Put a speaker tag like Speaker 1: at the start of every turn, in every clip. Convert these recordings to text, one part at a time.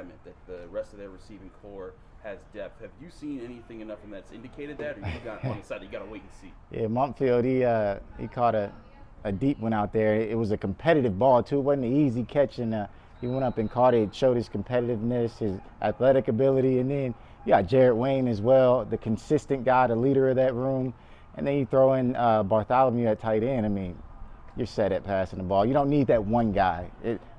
Speaker 1: adamant that the rest of their receiving core has depth. Have you seen anything enough in that's indicated that, or you got on the side, you got to wait and see?
Speaker 2: Yeah, Montfield, he caught a deep one out there. It was a competitive ball, too. It wasn't an easy catch, and he went up and caught it, showed his competitiveness, his athletic ability, and then you got Jared Wayne as well, the consistent guy, the leader of that room. And then you throw in Bartholomew at tight end. I mean, you're set at passing the ball. You don't need that one guy.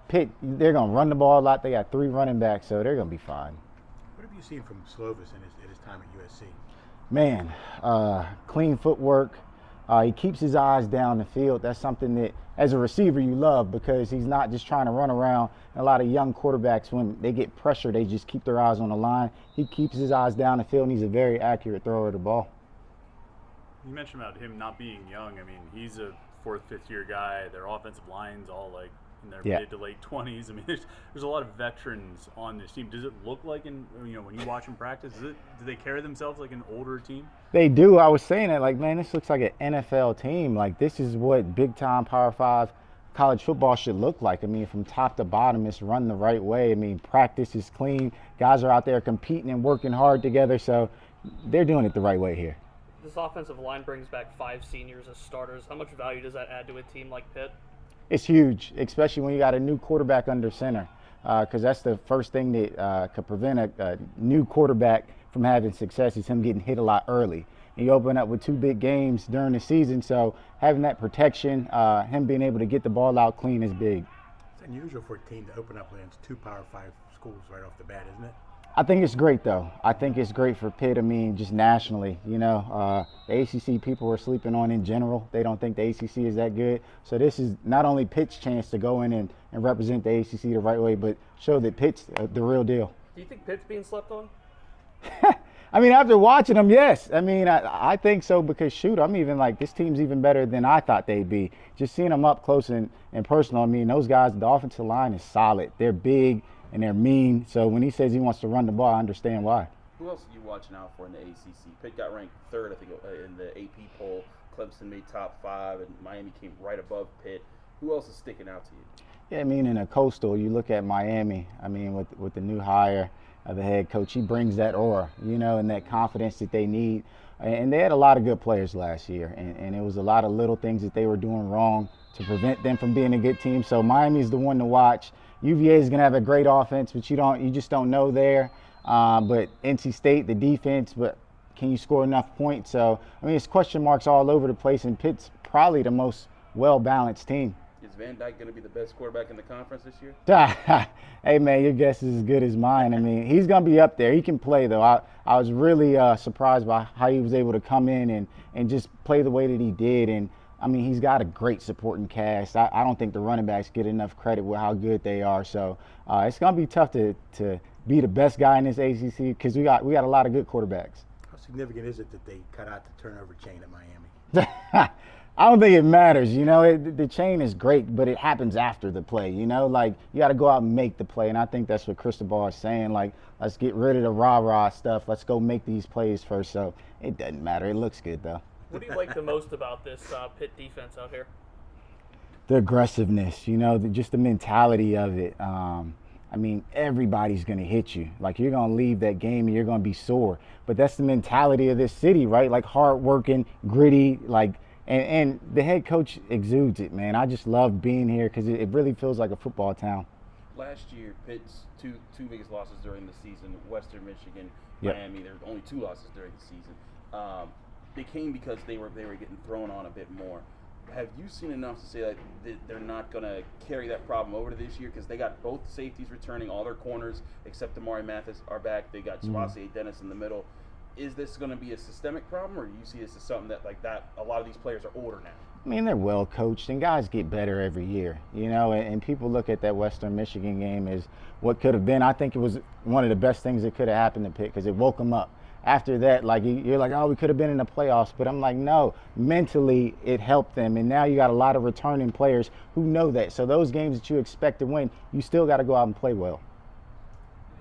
Speaker 2: Pitt, they're going to run the ball a lot. They got 3 running backs, so they're going to be fine.
Speaker 3: What have you seen from Slovis in his time at USC?
Speaker 2: Man, clean footwork. He keeps his eyes down the field. That's something that, as a receiver, you love because he's not just trying to run around. A lot of young quarterbacks, when they get pressure, they just keep their eyes on the line. He keeps his eyes down the field, and he's a very accurate thrower of the ball.
Speaker 4: You mentioned about him not being young. I mean, he's a 4th, 5th-year guy. Their offensive line's all like in their mid to late 20s. I mean, there's a lot of veterans on this team. Does it look like, when you watch them practice, do they carry themselves like an older team?
Speaker 2: They do. I was saying that, like, man, this looks like an NFL team. Like, this is what big-time Power 5 college football should look like. I mean, from top to bottom, it's run the right way. I mean, practice is clean. Guys are out there competing and working hard together, so they're doing it the right way here.
Speaker 5: This offensive line brings back 5 seniors as starters. How much value does that add to a team like Pitt?
Speaker 2: It's huge, especially when you got a new quarterback under center, because that's the first thing that could prevent a new quarterback from having success is him getting hit a lot early. And you open up with 2 big games during the season, so having that protection, him being able to get the ball out clean is big.
Speaker 3: It's unusual for a team to open up against 2 Power 5 schools right off the bat, isn't it?
Speaker 2: I think it's great, though. I think it's great for Pitt. I mean, just nationally, the ACC people are sleeping on in general. They don't think the ACC is that good. So this is not only Pitt's chance to go in and represent the ACC the right way, but show that Pitt's the real deal.
Speaker 5: Do you think Pitt's being slept on?
Speaker 2: I mean, after watching them, yes. I mean, I think so because, shoot, I'm even like, this team's even better than I thought they'd be. Just seeing them up close and personal, I mean, those guys, the offensive line is solid. They're big and they're mean. So when he says he wants to run the ball, I understand why.
Speaker 1: Who else are you watching out for in the ACC? Pitt got ranked 3rd, I think, in the AP poll. Clemson made top 5, and Miami came right above Pitt. Who else is sticking out to you?
Speaker 2: Yeah, I mean, in a coastal, you look at Miami. I mean, with the new hire of the head coach, he brings that aura, and that confidence that they need. And they had a lot of good players last year, and it was a lot of little things that they were doing wrong to prevent them from being a good team. So Miami's the one to watch. UVA is going to have a great offense, but you just don't know there. But NC State, the defense, but can you score enough points? So, I mean, it's question marks all over the place, and Pitt's probably the most well-balanced team.
Speaker 1: Is Van Dyke going to be the best quarterback in the conference this year?
Speaker 2: Hey, man, your guess is as good as mine. I mean, he's going to be up there. He can play, though. I was really surprised by how he was able to come in and just play the way that he did. And, I mean, he's got a great supporting cast. I don't think the running backs get enough credit with how good they are. So it's going to be tough to be the best guy in this ACC because we got a lot of good quarterbacks.
Speaker 3: How significant is it that they cut out the turnover chain at Miami?
Speaker 2: I don't think it matters. The chain is great, but it happens after the play. Like you got to go out and make the play. And I think that's what Cristobal is saying. Like, let's get rid of the rah-rah stuff. Let's go make these plays first. So it doesn't matter. It looks good, though.
Speaker 5: What do you like the most about this Pitt defense out here?
Speaker 2: The aggressiveness, just the mentality of it. I mean, everybody's going to hit you. Like, you're going to leave that game and you're going to be sore. But that's the mentality of this city, right? Like, hard-working, gritty, like – and the head coach exudes it, man. I just love being here because it really feels like a football town.
Speaker 1: Last year, Pitt's two biggest losses during the season, Western Michigan,
Speaker 2: Yep.
Speaker 1: Miami, there were only 2 losses during the season. They came because they were getting thrown on a bit more. Have you seen enough to say that they're not going to carry that problem over to this year? Because they got both safeties returning, all their corners except Amari Mathis are back. They got Swasey Dennis in the middle. Is this going to be a systemic problem, or do you see this as something that a lot of these players are older now?
Speaker 2: I mean, they're well coached, and guys get better every year, and people look at that Western Michigan game as what could have been. I think it was one of the best things that could have happened to Pitt because it woke them up. After that, like, you're like, oh, we could have been in the playoffs. But I'm like, no, mentally it helped them. And now you got a lot of returning players who know that. So those games that you expect to win, you still got to go out and play well.